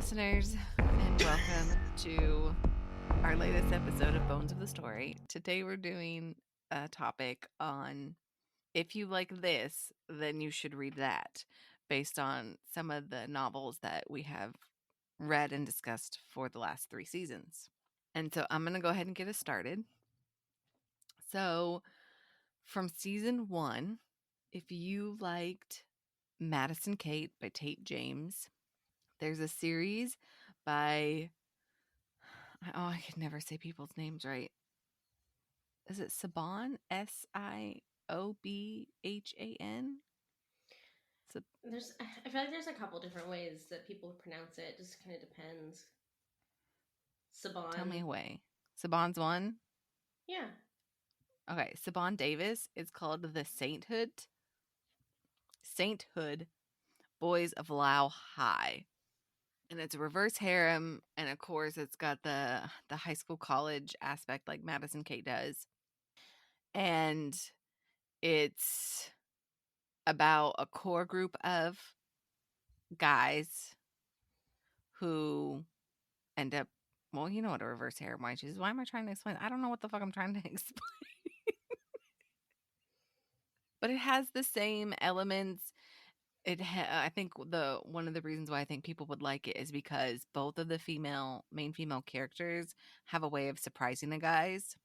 listeners, and welcome to our latest episode of Bones of the Story. Today, we're doing a topic on if you like this, then you should read that, based on some of the novels that we have read and discussed for the last 3 seasons. And so, I'm going to go ahead and get us started. So, from season 1, if you liked Madison Kate by Tate James, there's a series by, I can never say people's names right. Is it Siobhan? Siobhan? I feel like there's a couple different ways that people pronounce it. Just kind of depends. Tell me Saban. away. Siobhan's one? Yeah. Okay, Siobhan Davis is called the Sainthood Boys of Lowell High. And it's a reverse harem, and of course it's got the high school college aspect like Madison Kate does. And it's about a core group of guys who end up, well, you know what a reverse harem wife is. Why am I trying to explain? I don't know what the fuck I'm trying to explain. But it has the same elements. I think the one of the reasons why I think people would like it is because both of the main female characters have a way of surprising the guys.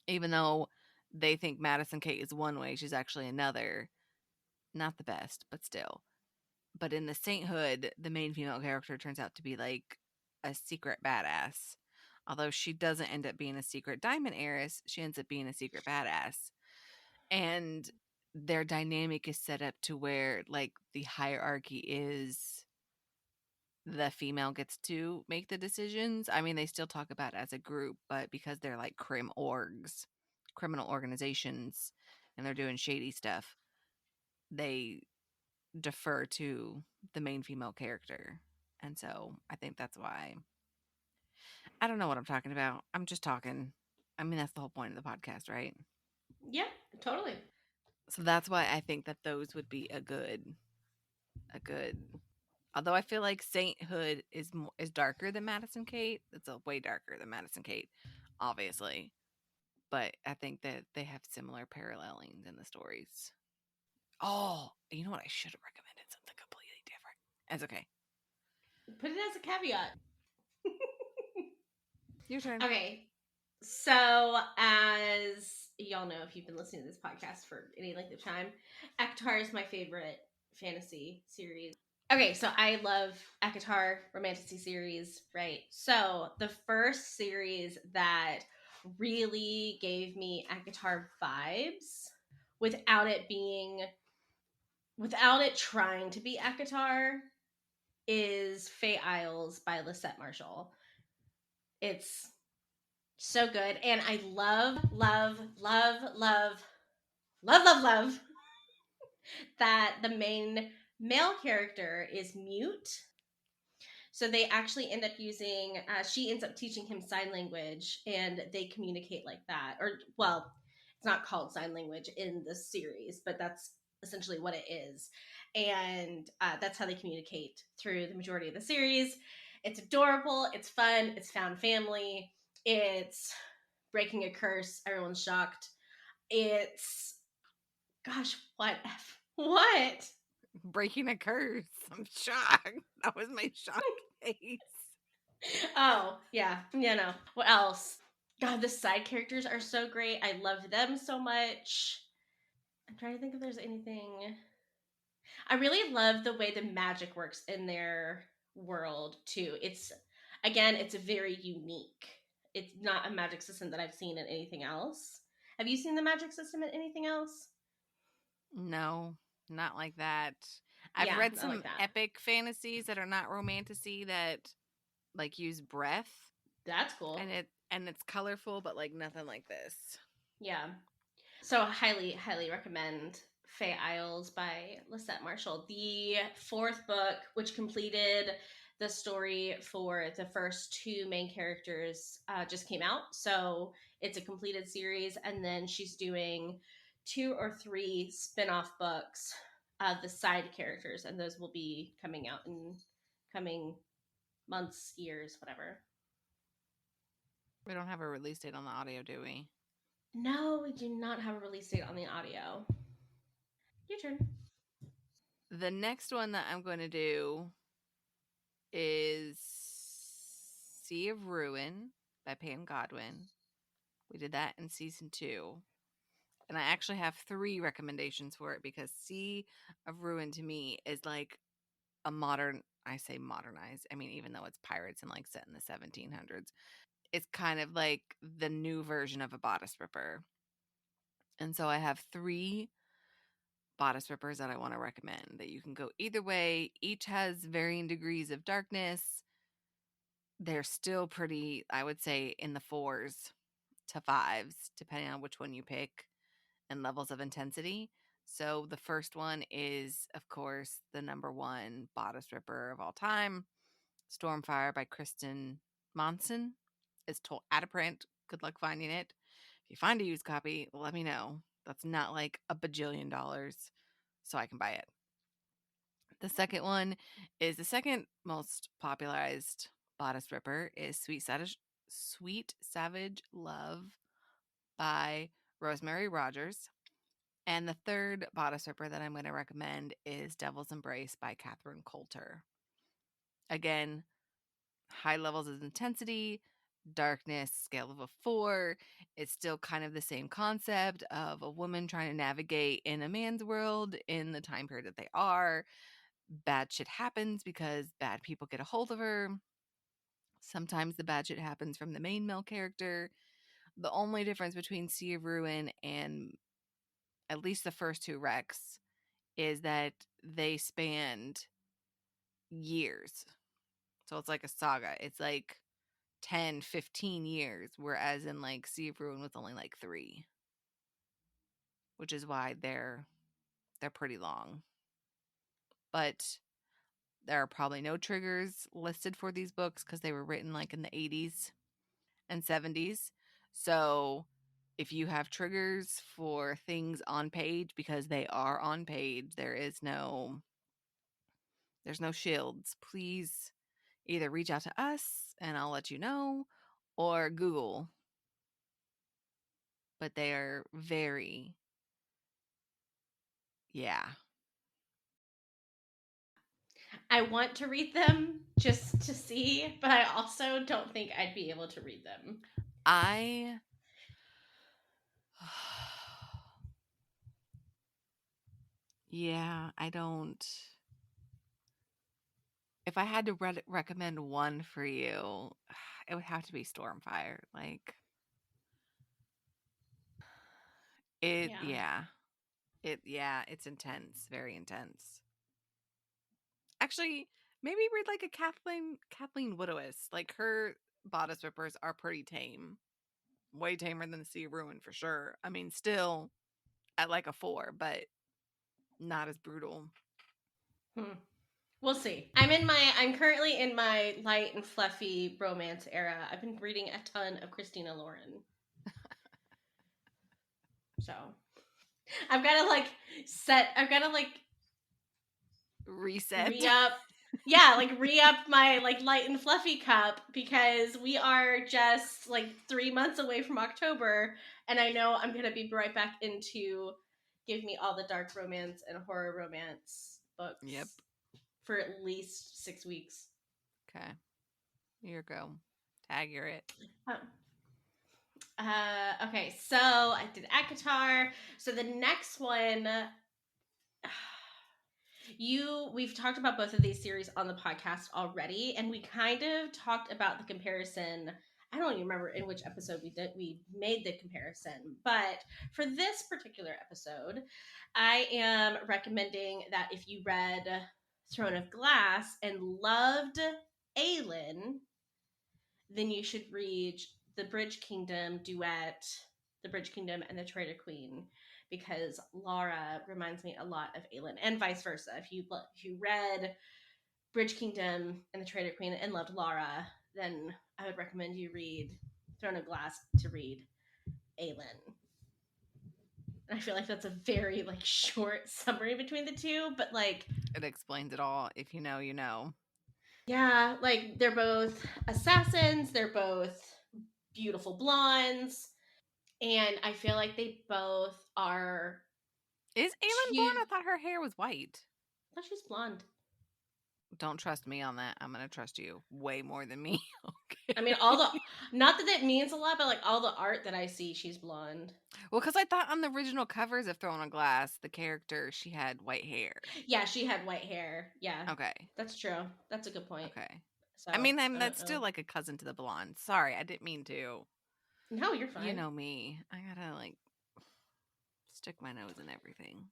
Even though they think Madison Kate is one way, she's actually another. Not the best, but still. But in the Sainthood, the main female character turns out to be like a secret badass. Although she doesn't end up being a secret diamond heiress, she ends up being a secret badass. And their dynamic is set up to where like the hierarchy is the female gets to make the decisions. I mean, they still talk about it as a group, but because they're like criminal organizations, and they're doing shady stuff, they defer to the main female character. And so I think that's why. I don't know what I'm talking about. I'm just talking. I mean, that's the whole point of the podcast, right? Yeah, totally. So that's why I think that those would be a good. Although I feel like Sainthood is darker than Madison Kate. It's a way darker than Madison Kate, obviously. But I think that they have similar parallelings in the stories. Oh, you know what? I should have recommended something completely different. That's okay. Put it as a caveat. Your turn. Okay. So, as y'all know, if you've been listening to this podcast for any length of time, ACOTAR is my favorite fantasy series. Okay, so I love ACOTAR romantasy series, right? So, the first series that really gave me ACOTAR vibes without it trying to be ACOTAR is Faye Isles by Lisette Marshall. It's so good. And I love that the main male character is mute. So they actually end up using, she ends up teaching him sign language and they communicate like that. Or, well, it's not called sign language in the series, but that's essentially what it is. And that's how they communicate through the majority of the series. It's adorable. It's fun. It's found family. It's breaking a curse. Everyone's shocked. It's, gosh, what? Breaking a curse. I'm shocked. That was my shock face. Oh, yeah. No. What else? God, the side characters are so great. I love them so much. I'm trying to think if there's anything. I really love the way the magic works in their world, too. It's very unique. It's not a magic system that I've seen in anything else. Have you seen the magic system in anything else? No, not like that. I've Yeah, read not like some that. epic fantasies that are not romantasy that like use breath, That's cool. and it's colorful, but like nothing like this. Yeah. So highly, highly recommend Faye Isles by Lisette Marshall. The fourth book, which completed the story for the first two main characters, just came out. So it's a completed series, and then she's doing 2 or 3 spin-off books of the side characters, and those will be coming out in coming months, years, whatever. We don't have a release date on the audio, do we? No, we do not have a release date on the audio. Your turn. The next one that I'm going to do is Sea of Ruin by Pam Godwin. We did that in season 2. And I actually have 3 recommendations for it because Sea of Ruin to me is like a modern, I say modernized. I mean, even though it's pirates and like set in the 1700s, it's kind of like the new version of a bodice ripper. And so I have 3 bodice rippers that I want to recommend that you can go either way. Each has varying degrees of darkness. They're still pretty, I would say, in the 4s to 5s, depending on which one you pick and levels of intensity. So the first one is, of course, the number 1 bodice ripper of all time, Stormfire by Kristen Monson. It's out of print. Good luck finding it. If you find a used copy, let me know. That's not like a bajillion dollars, so I can buy it. The second one is the second most popularized bodice ripper is Sweet Savage Love by Rosemary Rogers. And the third bodice ripper that I'm going to recommend is Devil's Embrace by Catherine Coulter. Again, high levels of intensity, darkness, scale of a 4. It's still kind of the same concept of a woman trying to navigate in a man's world in the time period that they are. Bad shit happens because bad people get a hold of her. Sometimes the bad shit happens from the main male character. The only difference between Sea of Ruin and at least the first 2 Rex is that they spanned years. So it's like a saga. It's like 10, 15 years, whereas in like Sea of Ruin was only like 3, which is why they're pretty long. But there are probably no triggers listed for these books because they were written like in the 80s and 70s. So if you have triggers for things on page, because they are on page, there's no shields. Please either reach out to us and I'll let you know, or Google. But they are very, yeah. I want to read them just to see, but I also don't think I'd be able to read them. I yeah, I don't. If I had to recommend one for you, it would have to be Stormfire. Like it, Yeah. yeah, it's intense, very intense. Actually, maybe read like a Kathleen Widowis. Like her bodice rippers are pretty tame, way tamer than the Sea of Ruin for sure. I mean, still at like a 4, but not as brutal. Hmm. We'll see. I'm currently in my light and fluffy romance era. I've been reading a ton of Christina Lauren. So I've got to like I've got to like Reset. re-up. Yeah, like re-up my like light and fluffy cup because we are just like 3 months away from October, and I know I'm gonna be right back into give me all the dark romance and horror romance Yep. books for at least 6 weeks. Okay. Here you go. Tag you're it. Um, okay, so I did Akatar. So the next one, we've talked about both of these series on the podcast already, and we kind of talked about the comparison. I don't even remember in which episode we made the comparison, but for this particular episode, I am recommending that if you read Throne of Glass and loved Aelin, then you should read the Bridge Kingdom duet, the Bridge Kingdom and the Traitor Queen, because Laura reminds me a lot of Aelin, and vice versa. If you read Bridge Kingdom and the Traitor Queen and loved Laura, then I would recommend you read Throne of Glass to read Aelin. And I feel like that's a very like short summary between the two, but like It explains it all. If you know, you know. Yeah, like they're both assassins, they're both beautiful blondes, and I feel like they both are Is Aylin two. blonde? I thought her hair was white. I thought she was blonde. Don't trust me on that. I'm gonna trust you way more than me. I mean, all the not that it means a lot, but like all the art that I see, she's blonde. Well, because I thought on the original covers of Throne on Glass, the character, she had white hair. Yeah, she had white hair. Yeah, Okay. that's true. That's a good point. Okay. So I mean, I don't that's know. still like a cousin to the blonde. Sorry, I didn't mean to. No, you're You fine. know me. I gotta like stick my nose in everything.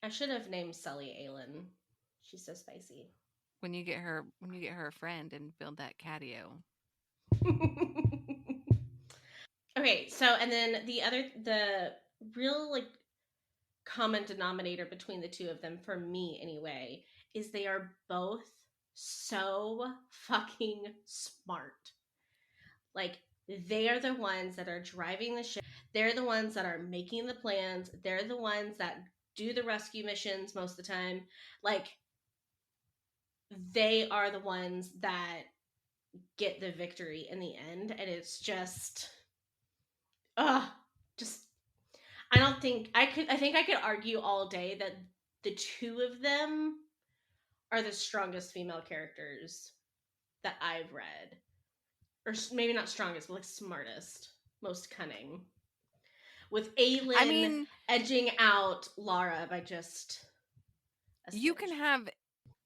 I should have named Sully Aylin. She's so spicy. When you get her a friend and build that catio. Okay, so and then the real like common denominator between the two of them for me anyway is they are both so fucking smart. Like they are the ones that are driving the ship. They're the ones that are making the plans. They're the ones that do the rescue missions most of the time. Like they are the ones that get the victory in the end, and it's just just I don't think I could. I think I could argue all day that the two of them are the strongest female characters that I've read, or maybe not strongest, but like smartest, most cunning. With I Aylin mean, edging out Lara by just a you can smidge. have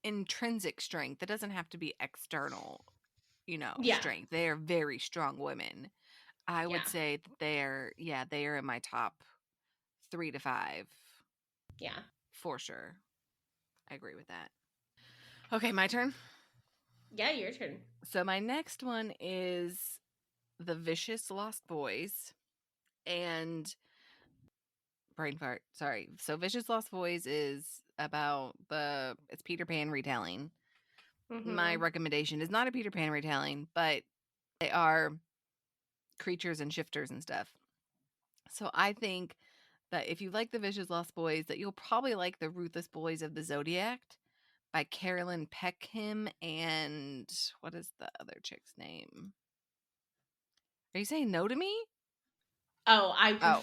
intrinsic strength. That doesn't have to be external, Yeah, strength. They are very strong women. I would yeah, say that they are in my top 3 to 5 yeah, for sure. I agree with that. Okay, my turn. yeah. Your turn. So my next one is The Vicious Lost Boys and brain fart. Sorry. So Vicious Lost Boys is about it's Peter Pan retelling. My Mm-hmm. recommendation is not a Peter Pan retelling, but they are creatures and shifters and stuff. So I think that if you like the Vicious Lost Boys, that you'll probably like the Ruthless Boys of the Zodiac by Caroline Peckham and what is the other chick's name? Are you saying no to me? Oh, I Oh,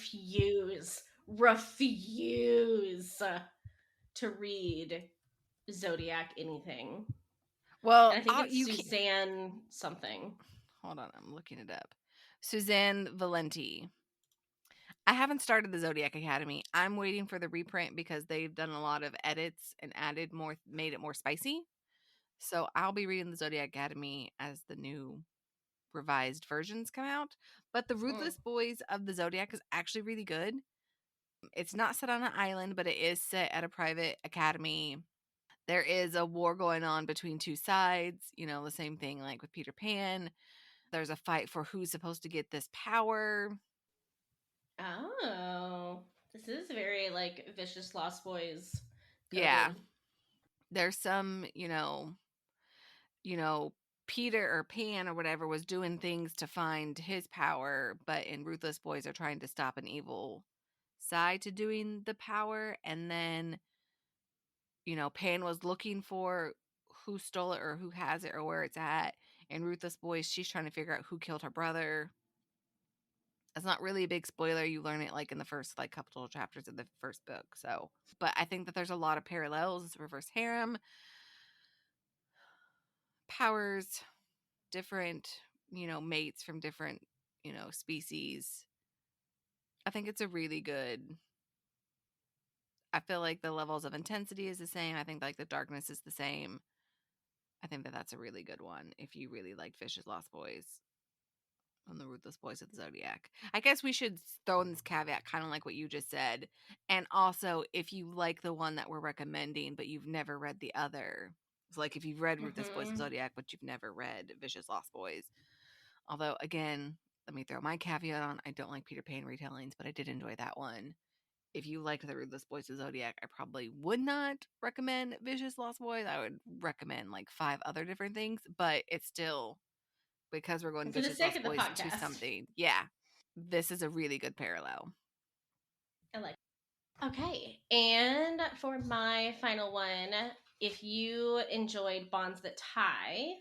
refuse to read Zodiac anything. well, And I think it's you can Suzanne something. hold on. I'm looking it up. Susanne Valenti. I haven't started the Zodiac Academy. I'm waiting for the reprint because they've done a lot of edits and made it more spicy. So I'll be reading the Zodiac Academy as the new revised versions come out. But the Mm. Ruthless Boys of the Zodiac is actually really good. It's not set on an island, but it is set at a private academy. There is a war going on between two sides, the same thing like with Peter Pan. There's a fight for who's supposed to get this power. Oh, this is very like Vicious Lost Boys Yeah. coded. There's some, you know, Peter or Pan or whatever was doing things to find his power, but in Ruthless Boys are trying to stop an evil side to doing the power. And then, Pan was looking for who stole it or who has it or where it's at. In Ruthless Boys, she's trying to figure out who killed her brother. That's not really a big spoiler. You learn it like in the first like couple of chapters of the first book. So, but I think that there's a lot of parallels. Reverse harem, powers, different, mates from different, species. I think it's a really good. I feel like the levels of intensity is the same. I think like the darkness is the same. I think that that's a really good one if you really like Fish's Lost Boys and the Ruthless Boys of the Zodiac. I guess we should throw in this caveat, kind of like what you just said. And also, if you like the one that we're recommending, but you've never read the other, so like if you've read Ruthless Boys of Mm-hmm. the Zodiac, but you've never read Vicious Lost Boys. Although, again, let me throw my caveat on. I don't like Peter Pan retellings, but I did enjoy that one. If you liked the Ruthless Boys of Zodiac, I probably would not recommend Vicious Lost Boys. I would recommend like 5 other different things, but it's still because we're going For the Vicious sake Lost of the Boys to podcast, something. Yeah, this is a really good parallel. I like. Okay, and for my final one if you enjoyed Bonds That Tie,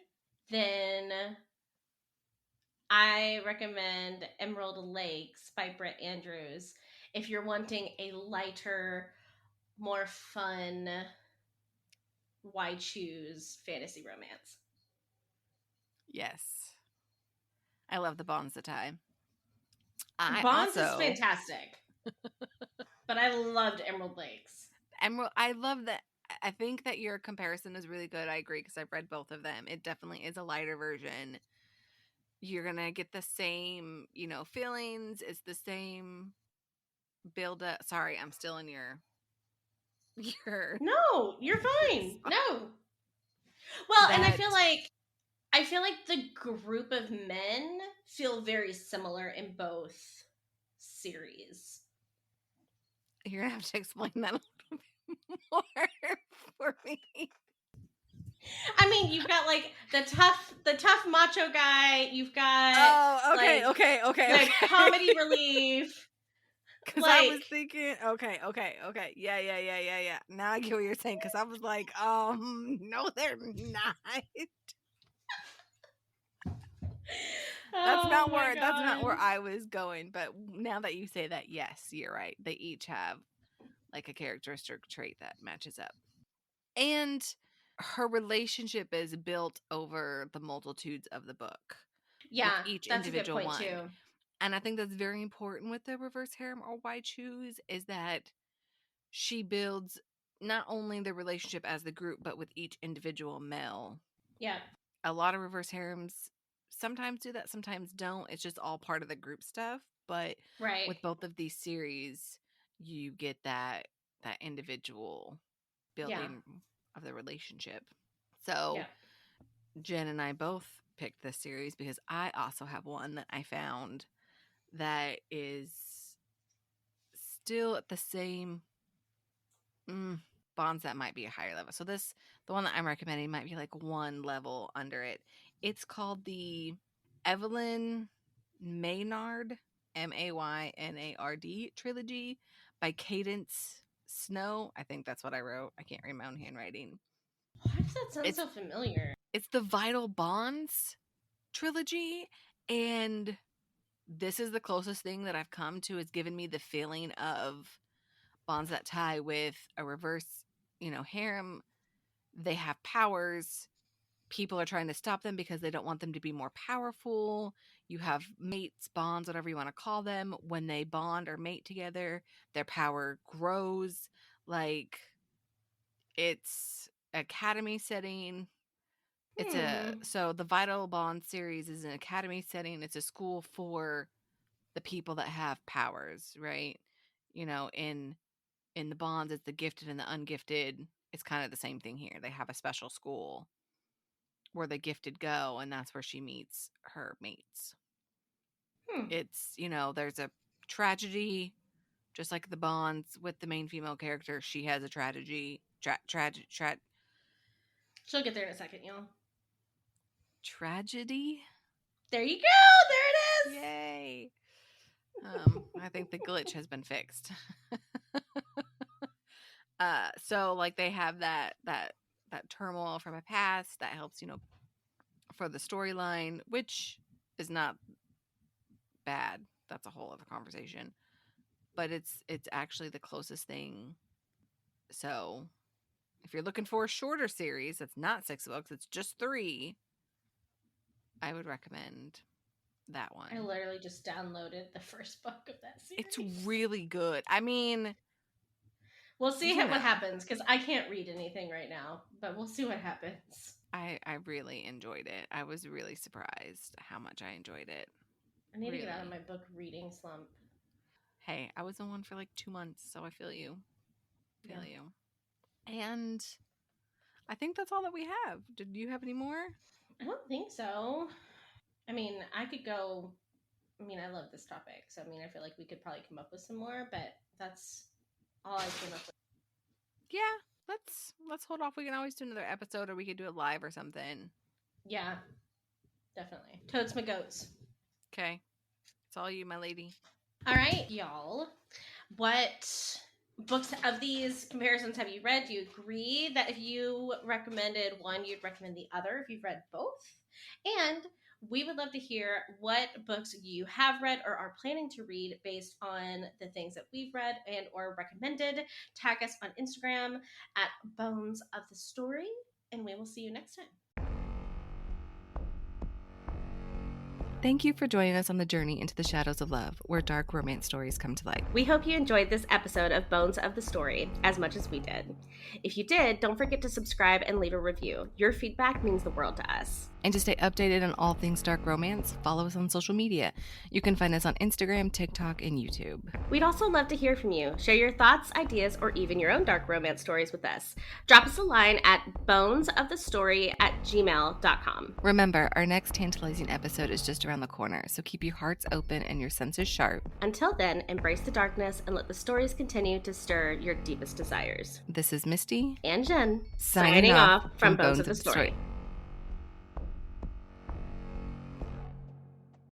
then I recommend Emerald Lakes by Britt Andrews if you're wanting a lighter, more fun, why choose fantasy romance. Yes. I love the Bonds that tie. I Bonds is also fantastic, but I loved Emerald Lakes. Emerald. I love that. I think that your comparison is really good. I agree because I've read both of them. It definitely is a lighter version. You're gonna get the same, feelings. It's the same build up. Sorry, I'm still in your No, you're fine. spot. No. Well, and That I feel like the group of men feel very similar in both series. you're gonna have to explain that a little bit more for me. I mean, you've got like the tough macho guy. You've got Oh, okay, like okay. the comedy relief. Because I was Like, thinking, okay. Yeah. Now I get what you're saying. Because I was like, no, they're not. oh my That's not where god. I was going. But now that you say that, yes, you're right. They each have like a characteristic trait that matches up. And her relationship is built over the multitudes of the book with Yeah, each that's a good individual point one. too. And I think that's very important with the reverse harem or why choose is that she builds not only the relationship as the group, but with each individual male. Yeah, A lot of reverse harems sometimes do that, sometimes don't. It's just all part of the group stuff. But right. with both of these series, you get that individual Yeah, building of the relationship. So yeah. Jen and I both picked this series because I also have one that I found that is still at the same bonds that might be a higher level. So the one that I'm recommending might be like one level under it. It's called the Evelyn Maynard Maynard trilogy by Kaydence Snow. I think that's what I wrote. I can't read my own handwriting. Why does that sound It's so familiar? it's the Vital Bonds trilogy, and this is the closest thing that I've come to. It's given me the feeling of bonds that tie with a reverse, harem. They have powers. People are trying to stop them because they don't want them to be more powerful. You have mates, bonds, whatever you want to call them. When they bond or mate together, their power grows. Like it's academy setting. Hmm. So the Vital Bond series is an academy setting. It's a school for the people that have powers, right? In the bonds, it's the gifted and the ungifted. It's kind of the same thing here. They have a special school where the gifted go, and that's where she meets her mates. Hmm. It's, there's a tragedy, just like the bonds with the main female character. She has a tragedy. She'll get there in a second, y'all. Tragedy? There you go. There it is. Yay. I think the glitch has been fixed. So like they have that turmoil from a past that helps, for the storyline, which is not bad. That's a whole other conversation. But it's actually the closest thing. So if you're looking for a shorter series that's not 6 books, it's just 3, I would recommend that I one. literally just downloaded the first book of that It's series. really good. I mean, We'll see you what know, happens because I can't read anything right now, but we'll see what happens. I really enjoyed it. I was really surprised how much I enjoyed it. I need to get out of Really. my book reading slump. Hey, I was in one for like 2 months, so I feel you. Yeah. Feel you. And I think that's all that we have. Did you have any more? I don't think so. I mean, I could go. I mean, I love this topic, so I mean, I feel like we could probably come up with some more, but that's all I came up with. Yeah, let's hold off. We can always do another episode, or we could do it live or something. Yeah, definitely. Toads my goats. Okay, it's all you, my lady. All right, y'all. What books of these comparisons have you read? Do you agree that if you recommended one, you'd recommend the other if you've read both? And we would love to hear what books you have read or are planning to read based on the things that we've read and or recommended. Tag us on Instagram at Bones of the Story, and we will see you next time. Thank you for joining us on the journey into the shadows of love, where dark romance stories come to light. We hope you enjoyed this episode of Bones of the Story as much as we did. If you did, don't forget to subscribe and leave a review. Your feedback means the world to us. And to stay updated on all things dark romance, follow us on social media. You can find us on Instagram, TikTok, and YouTube. We'd also love to hear from you. Share your thoughts, ideas, or even your own dark romance stories with us. Drop us a line at bonesofthestory@gmail.com. Remember, our next tantalizing episode is just around the corner, so keep your hearts open and your senses sharp. Until then, embrace the darkness and let the stories continue to stir your deepest desires. This is Misty and Jen, signing off from Bones of the Story.